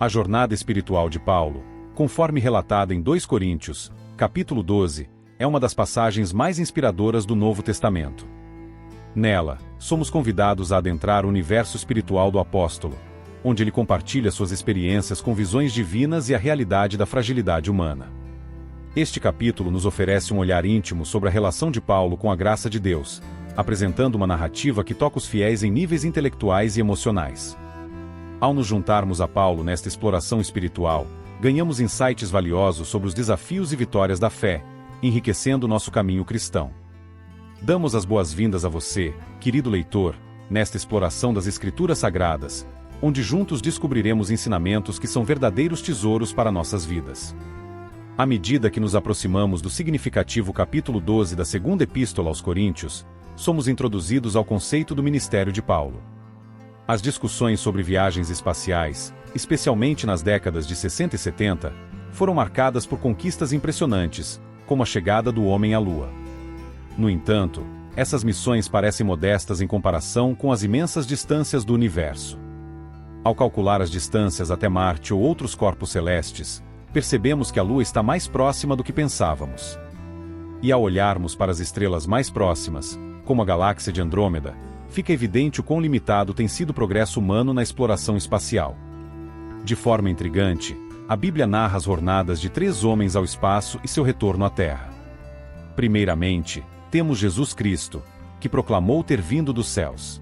A jornada espiritual de Paulo, conforme relatada em 2 Coríntios, capítulo 12, é uma das passagens mais inspiradoras do Novo Testamento. Nela, somos convidados a adentrar o universo espiritual do apóstolo, onde ele compartilha suas experiências com visões divinas e a realidade da fragilidade humana. Este capítulo nos oferece um olhar íntimo sobre a relação de Paulo com a graça de Deus, apresentando uma narrativa que toca os fiéis em níveis intelectuais e emocionais. Ao nos juntarmos a Paulo nesta exploração espiritual, ganhamos insights valiosos sobre os desafios e vitórias da fé, enriquecendo nosso caminho cristão. Damos as boas-vindas a você, querido leitor, nesta exploração das Escrituras Sagradas, onde juntos descobriremos ensinamentos que são verdadeiros tesouros para nossas vidas. À medida que nos aproximamos do significativo capítulo 12 da segunda Epístola aos Coríntios, somos introduzidos ao conceito do ministério de Paulo. As discussões sobre viagens espaciais, especialmente nas décadas de 60 e 70, foram marcadas por conquistas impressionantes, como a chegada do homem à Lua. No entanto, essas missões parecem modestas em comparação com as imensas distâncias do universo. Ao calcular as distâncias até Marte ou outros corpos celestes, percebemos que a Lua está mais próxima do que pensávamos. E ao olharmos para as estrelas mais próximas, como a galáxia de Andrômeda, fica evidente o quão limitado tem sido o progresso humano na exploração espacial. De forma intrigante, a Bíblia narra as jornadas de 3 homens ao espaço e seu retorno à Terra. Primeiramente, temos Jesus Cristo, que proclamou ter vindo dos céus.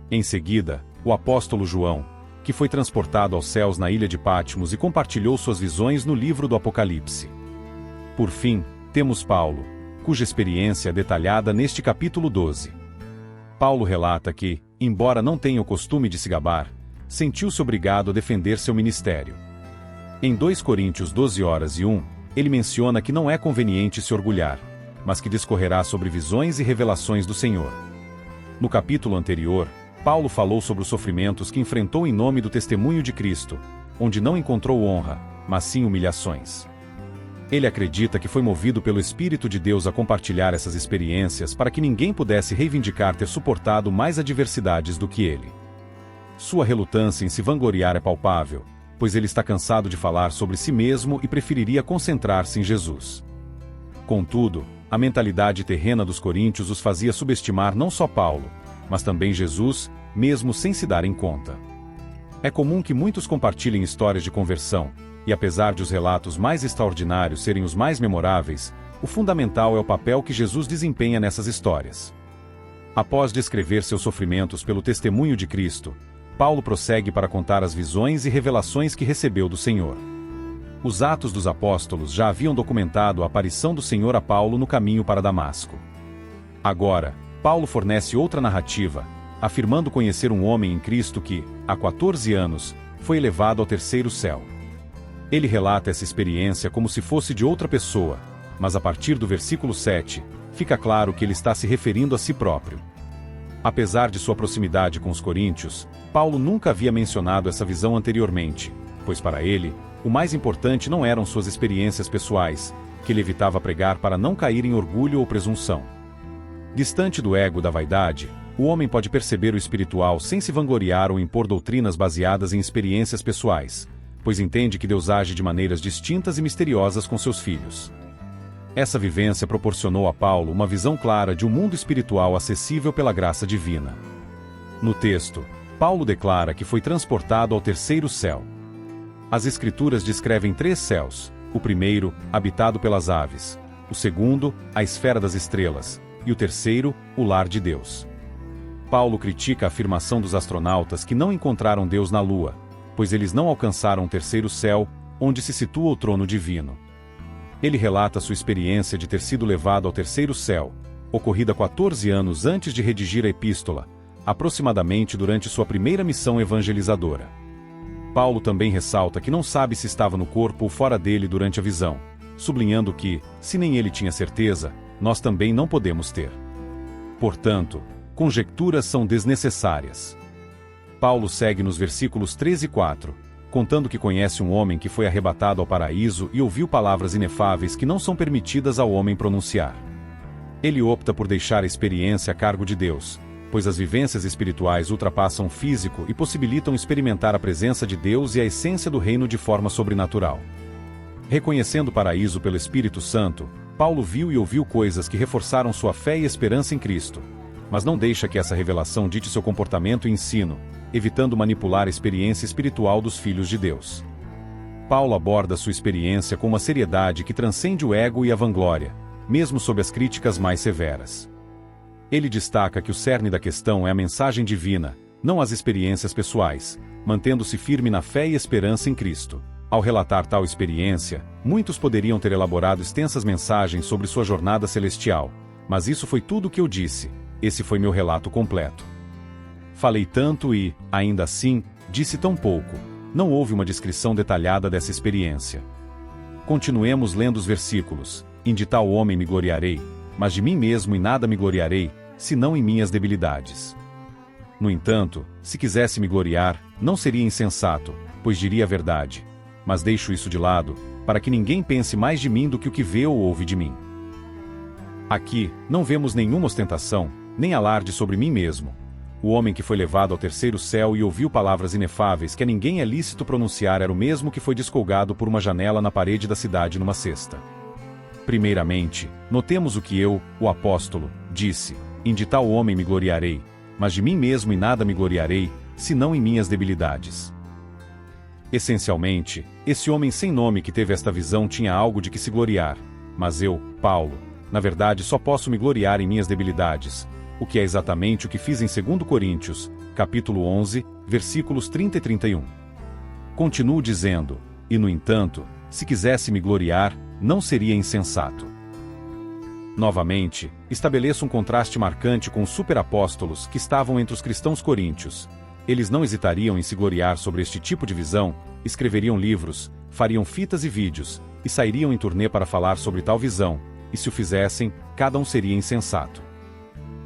Em seguida, o apóstolo João, que foi transportado aos céus na ilha de Patmos e compartilhou suas visões no livro do Apocalipse. Por fim, temos Paulo, cuja experiência é detalhada neste capítulo 12. Paulo relata que, embora não tenha o costume de se gabar, sentiu-se obrigado a defender seu ministério. Em 2 Coríntios 12:1, ele menciona que não é conveniente se orgulhar, mas que discorrerá sobre visões e revelações do Senhor. No capítulo anterior, Paulo falou sobre os sofrimentos que enfrentou em nome do testemunho de Cristo, onde não encontrou honra, mas sim humilhações. Ele acredita que foi movido pelo Espírito de Deus a compartilhar essas experiências para que ninguém pudesse reivindicar ter suportado mais adversidades do que ele. Sua relutância em se vangloriar é palpável, pois ele está cansado de falar sobre si mesmo e preferiria concentrar-se em Jesus. Contudo, a mentalidade terrena dos coríntios os fazia subestimar não só Paulo, mas também Jesus, mesmo sem se darem conta. É comum que muitos compartilhem histórias de conversão, e apesar de os relatos mais extraordinários serem os mais memoráveis, o fundamental é o papel que Jesus desempenha nessas histórias. Após descrever seus sofrimentos pelo testemunho de Cristo, Paulo prossegue para contar as visões e revelações que recebeu do Senhor. Os Atos dos Apóstolos já haviam documentado a aparição do Senhor a Paulo no caminho para Damasco. Agora, Paulo fornece outra narrativa, afirmando conhecer um homem em Cristo que, há 14 anos, foi elevado ao terceiro céu. Ele relata essa experiência como se fosse de outra pessoa, mas a partir do versículo 7, fica claro que ele está se referindo a si próprio. Apesar de sua proximidade com os coríntios, Paulo nunca havia mencionado essa visão anteriormente, pois para ele, o mais importante não eram suas experiências pessoais, que ele evitava pregar para não cair em orgulho ou presunção. Distante do ego da vaidade, o homem pode perceber o espiritual sem se vangloriar ou impor doutrinas baseadas em experiências pessoais, pois entende que Deus age de maneiras distintas e misteriosas com seus filhos. Essa vivência proporcionou a Paulo uma visão clara de um mundo espiritual acessível pela graça divina. No texto, Paulo declara que foi transportado ao terceiro céu. As Escrituras descrevem 3 céus: o primeiro, habitado pelas aves; o segundo, a esfera das estrelas; e o terceiro, o lar de Deus. Paulo critica a afirmação dos astronautas que não encontraram Deus na Lua, pois eles não alcançaram o terceiro céu, onde se situa o trono divino. Ele relata sua experiência de ter sido levado ao terceiro céu, ocorrida 14 anos antes de redigir a epístola, aproximadamente durante sua primeira missão evangelizadora. Paulo também ressalta que não sabe se estava no corpo ou fora dele durante a visão, sublinhando que, se nem ele tinha certeza, nós também não podemos ter. Portanto, conjecturas são desnecessárias. Paulo segue nos versículos 3 e 4, contando que conhece um homem que foi arrebatado ao paraíso e ouviu palavras inefáveis que não são permitidas ao homem pronunciar. Ele opta por deixar a experiência a cargo de Deus, pois as vivências espirituais ultrapassam o físico e possibilitam experimentar a presença de Deus e a essência do reino de forma sobrenatural. Reconhecendo o paraíso pelo Espírito Santo, Paulo viu e ouviu coisas que reforçaram sua fé e esperança em Cristo. Mas não deixa que essa revelação dite seu comportamento e ensino, evitando manipular a experiência espiritual dos filhos de Deus. Paulo aborda sua experiência com uma seriedade que transcende o ego e a vanglória, mesmo sob as críticas mais severas. Ele destaca que o cerne da questão é a mensagem divina, não as experiências pessoais, mantendo-se firme na fé e esperança em Cristo. Ao relatar tal experiência, muitos poderiam ter elaborado extensas mensagens sobre sua jornada celestial, mas isso foi tudo o que eu disse, esse foi meu relato completo. Falei tanto e, ainda assim, disse tão pouco, não houve uma descrição detalhada dessa experiência. Continuemos lendo os versículos, em de tal homem me gloriarei, mas de mim mesmo em nada me gloriarei, senão em minhas debilidades. No entanto, se quisesse me gloriar, não seria insensato, pois diria a verdade. Mas deixo isso de lado, para que ninguém pense mais de mim do que o que vê ou ouve de mim. Aqui, não vemos nenhuma ostentação, nem alarde sobre mim mesmo. O homem que foi levado ao terceiro céu e ouviu palavras inefáveis que a ninguém é lícito pronunciar era o mesmo que foi descolgado por uma janela na parede da cidade numa cesta. Primeiramente, notemos o que eu, o apóstolo, disse, em de tal homem me gloriarei, mas de mim mesmo em nada me gloriarei, senão em minhas debilidades. Essencialmente, esse homem sem nome que teve esta visão tinha algo de que se gloriar, mas eu, Paulo, na verdade só posso me gloriar em minhas debilidades, o que é exatamente o que fiz em 2 Coríntios, capítulo 11, versículos 30 e 31. Continuo dizendo, e no entanto, se quisesse me gloriar, não seria insensato. Novamente, estabeleço um contraste marcante com os superapóstolos que estavam entre os cristãos coríntios. Eles não hesitariam em se gloriar sobre este tipo de visão, escreveriam livros, fariam fitas e vídeos, e sairiam em turnê para falar sobre tal visão, e se o fizessem, cada um seria insensato.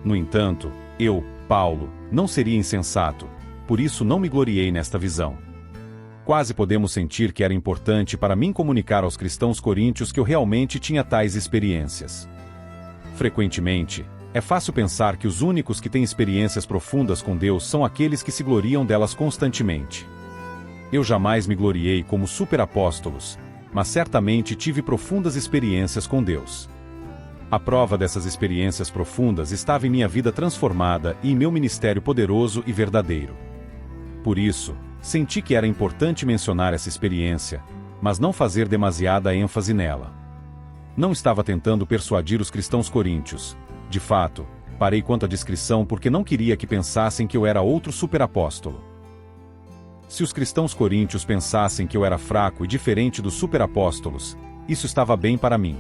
No entanto, eu, Paulo, não seria insensato, por isso não me gloriei nesta visão. Quase podemos sentir que era importante para mim comunicar aos cristãos coríntios que eu realmente tinha tais experiências. Frequentemente, é fácil pensar que os únicos que têm experiências profundas com Deus são aqueles que se gloriam delas constantemente. Eu jamais me gloriei como superapóstolos, mas certamente tive profundas experiências com Deus. A prova dessas experiências profundas estava em minha vida transformada e em meu ministério poderoso e verdadeiro. Por isso, senti que era importante mencionar essa experiência, mas não fazer demasiada ênfase nela. Não estava tentando persuadir os cristãos coríntios. De fato, parei quanto à descrição porque não queria que pensassem que eu era outro superapóstolo. Se os cristãos coríntios pensassem que eu era fraco e diferente dos superapóstolos, isso estava bem para mim.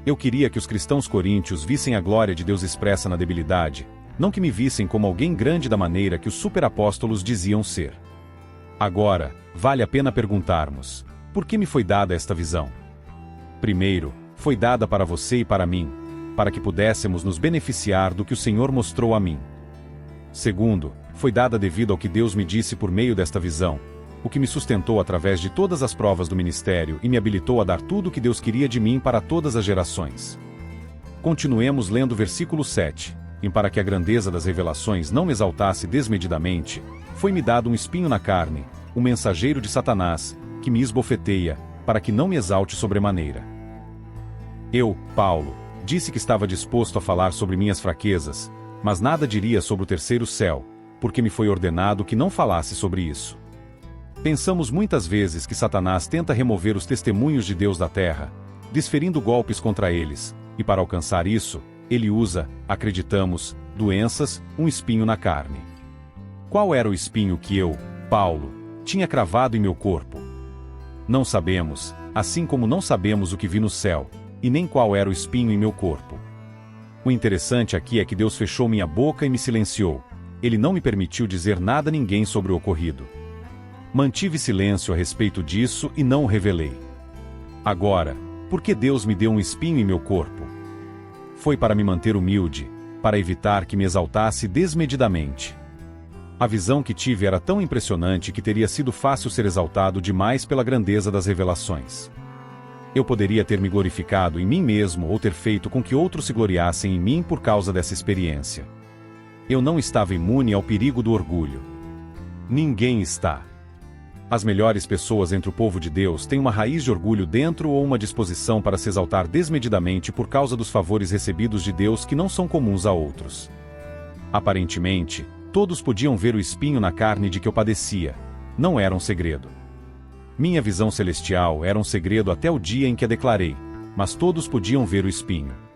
Eu queria que os cristãos coríntios vissem a glória de Deus expressa na debilidade, não que me vissem como alguém grande da maneira que os superapóstolos diziam ser. Agora, vale a pena perguntarmos, por que me foi dada esta visão? Primeiro, foi dada para você e para mim, para que pudéssemos nos beneficiar do que o Senhor mostrou a mim. Segundo, foi dada devido ao que Deus me disse por meio desta visão, o que me sustentou através de todas as provas do ministério e me habilitou a dar tudo o que Deus queria de mim para todas as gerações. Continuemos lendo o versículo 7. E para que a grandeza das revelações não me exaltasse desmedidamente, foi-me dado um espinho na carne, um mensageiro de Satanás, que me esbofeteia, para que não me exalte sobremaneira. Eu, Paulo, disse que estava disposto a falar sobre minhas fraquezas, mas nada diria sobre o terceiro céu, porque me foi ordenado que não falasse sobre isso. Pensamos muitas vezes que Satanás tenta remover os testemunhos de Deus da terra, desferindo golpes contra eles, e para alcançar isso, ele usa, acreditamos, doenças, um espinho na carne. Qual era o espinho que eu, Paulo, tinha cravado em meu corpo? Não sabemos, assim como não sabemos o que vi no céu, e nem qual era o espinho em meu corpo. O interessante aqui é que Deus fechou minha boca e me silenciou. Ele não me permitiu dizer nada a ninguém sobre o ocorrido. Mantive silêncio a respeito disso e não o revelei. Agora, por que Deus me deu um espinho em meu corpo? Foi para me manter humilde, para evitar que me exaltasse desmedidamente. A visão que tive era tão impressionante que teria sido fácil ser exaltado demais pela grandeza das revelações. Eu poderia ter me glorificado em mim mesmo ou ter feito com que outros se gloriassem em mim por causa dessa experiência. Eu não estava imune ao perigo do orgulho. Ninguém está. As melhores pessoas entre o povo de Deus têm uma raiz de orgulho dentro ou uma disposição para se exaltar desmedidamente por causa dos favores recebidos de Deus que não são comuns a outros. Aparentemente, todos podiam ver o espinho na carne de que eu padecia. Não era um segredo. Minha visão celestial era um segredo até o dia em que a declarei, mas todos podiam ver o espinho.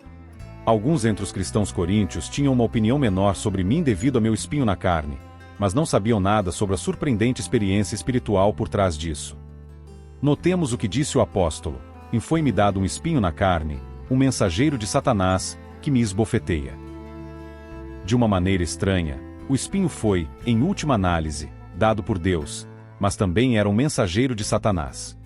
Alguns entre os cristãos coríntios tinham uma opinião menor sobre mim devido a meu espinho na carne, mas não sabiam nada sobre a surpreendente experiência espiritual por trás disso. Notemos o que disse o apóstolo: e foi-me dado um espinho na carne, um mensageiro de Satanás, que me esbofeteia. De uma maneira estranha, o espinho foi, em última análise, dado por Deus, mas também era um mensageiro de Satanás.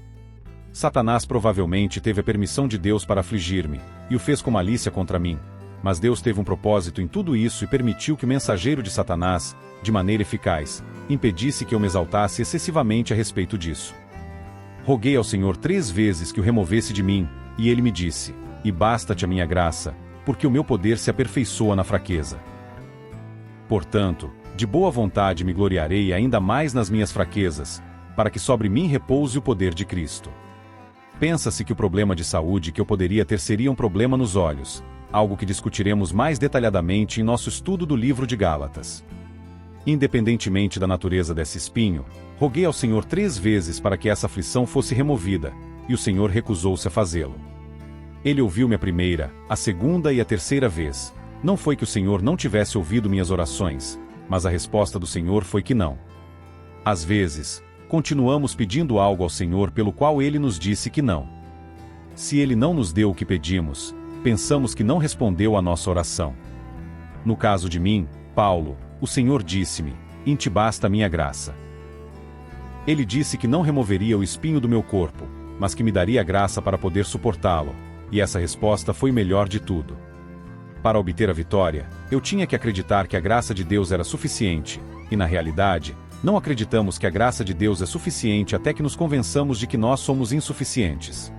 Satanás provavelmente teve a permissão de Deus para afligir-me, e o fez com malícia contra mim, mas Deus teve um propósito em tudo isso e permitiu que o mensageiro de Satanás, de maneira eficaz, impedisse que eu me exaltasse excessivamente a respeito disso. Roguei ao Senhor 3 vezes que o removesse de mim, e ele me disse: e basta-te a minha graça, porque o meu poder se aperfeiçoa na fraqueza. Portanto, de boa vontade me gloriarei ainda mais nas minhas fraquezas, para que sobre mim repouse o poder de Cristo. Pensa-se que o problema de saúde que eu poderia ter seria um problema nos olhos, algo que discutiremos mais detalhadamente em nosso estudo do livro de Gálatas. Independentemente da natureza desse espinho, roguei ao Senhor 3 vezes para que essa aflição fosse removida, e o Senhor recusou-se a fazê-lo. Ele ouviu-me a primeira, a segunda e a terceira vez. Não foi que o Senhor não tivesse ouvido minhas orações, mas a resposta do Senhor foi que não. Às vezes, continuamos pedindo algo ao Senhor pelo qual Ele nos disse que não. Se Ele não nos deu o que pedimos, pensamos que não respondeu à nossa oração. No caso de mim, Paulo, o Senhor disse-me: em ti basta a minha graça. Ele disse que não removeria o espinho do meu corpo, mas que me daria graça para poder suportá-lo, e essa resposta foi o melhor de tudo. Para obter a vitória, eu tinha que acreditar que a graça de Deus era suficiente, e na realidade, não acreditamos que a graça de Deus é suficiente até que nos convençamos de que nós somos insuficientes.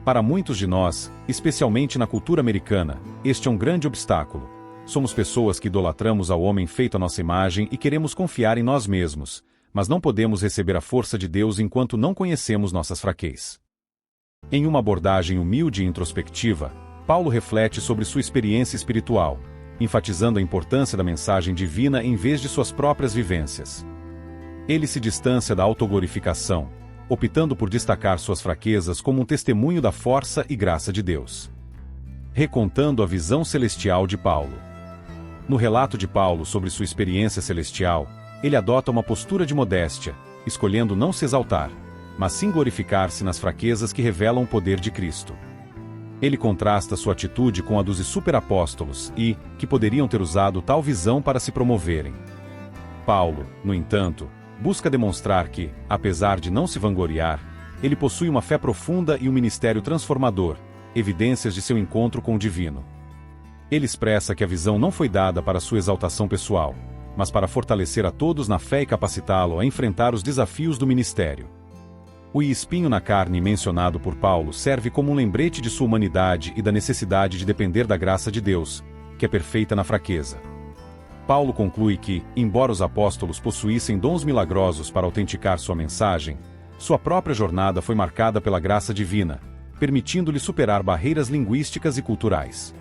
Para muitos de nós, especialmente na cultura americana, este é um grande obstáculo. Somos pessoas que idolatramos ao homem feito à nossa imagem e queremos confiar em nós mesmos, mas não podemos receber a força de Deus enquanto não conhecemos nossas fraquezas. Em uma abordagem humilde e introspectiva, Paulo reflete sobre sua experiência espiritual, enfatizando a importância da mensagem divina em vez de suas próprias vivências. Ele se distancia da autoglorificação, optando por destacar suas fraquezas como um testemunho da força e graça de Deus. Recontando a visão celestial de Paulo. No relato de Paulo sobre sua experiência celestial, ele adota uma postura de modéstia, escolhendo não se exaltar, mas sim glorificar-se nas fraquezas que revelam o poder de Cristo. Ele contrasta sua atitude com a dos superapóstolos e, que poderiam ter usado tal visão para se promoverem. Paulo, no entanto, busca demonstrar que, apesar de não se vangloriar, ele possui uma fé profunda e um ministério transformador, evidências de seu encontro com o divino. Ele expressa que a visão não foi dada para sua exaltação pessoal, mas para fortalecer a todos na fé e capacitá-lo a enfrentar os desafios do ministério. O espinho na carne mencionado por Paulo serve como um lembrete de sua humanidade e da necessidade de depender da graça de Deus, que é perfeita na fraqueza. Paulo conclui que, embora os apóstolos possuíssem dons milagrosos para autenticar sua mensagem, sua própria jornada foi marcada pela graça divina, permitindo-lhe superar barreiras linguísticas e culturais.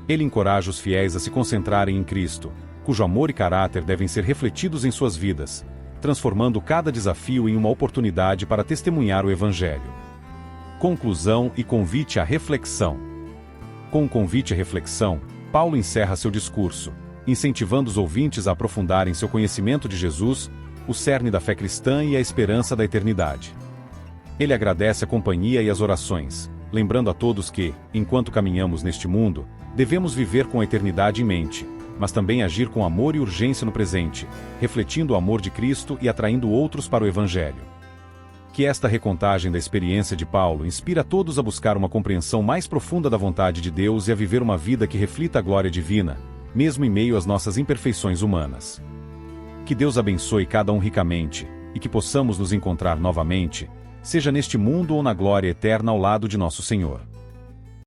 Ele encoraja os fiéis a se concentrarem em Cristo, cujo amor e caráter devem ser refletidos em suas vidas, transformando cada desafio em uma oportunidade para testemunhar o Evangelho. Conclusão e convite à reflexão. Com o convite à reflexão, Paulo encerra seu discurso, incentivando os ouvintes a aprofundarem seu conhecimento de Jesus, o cerne da fé cristã e a esperança da eternidade. Ele agradece a companhia e as orações, lembrando a todos que, enquanto caminhamos neste mundo, devemos viver com a eternidade em mente, mas também agir com amor e urgência no presente, refletindo o amor de Cristo e atraindo outros para o Evangelho. Que esta recontagem da experiência de Paulo inspire a todos a buscar uma compreensão mais profunda da vontade de Deus e a viver uma vida que reflita a glória divina, mesmo em meio às nossas imperfeições humanas. Que Deus abençoe cada um ricamente, e que possamos nos encontrar novamente, seja neste mundo ou na glória eterna ao lado de nosso Senhor.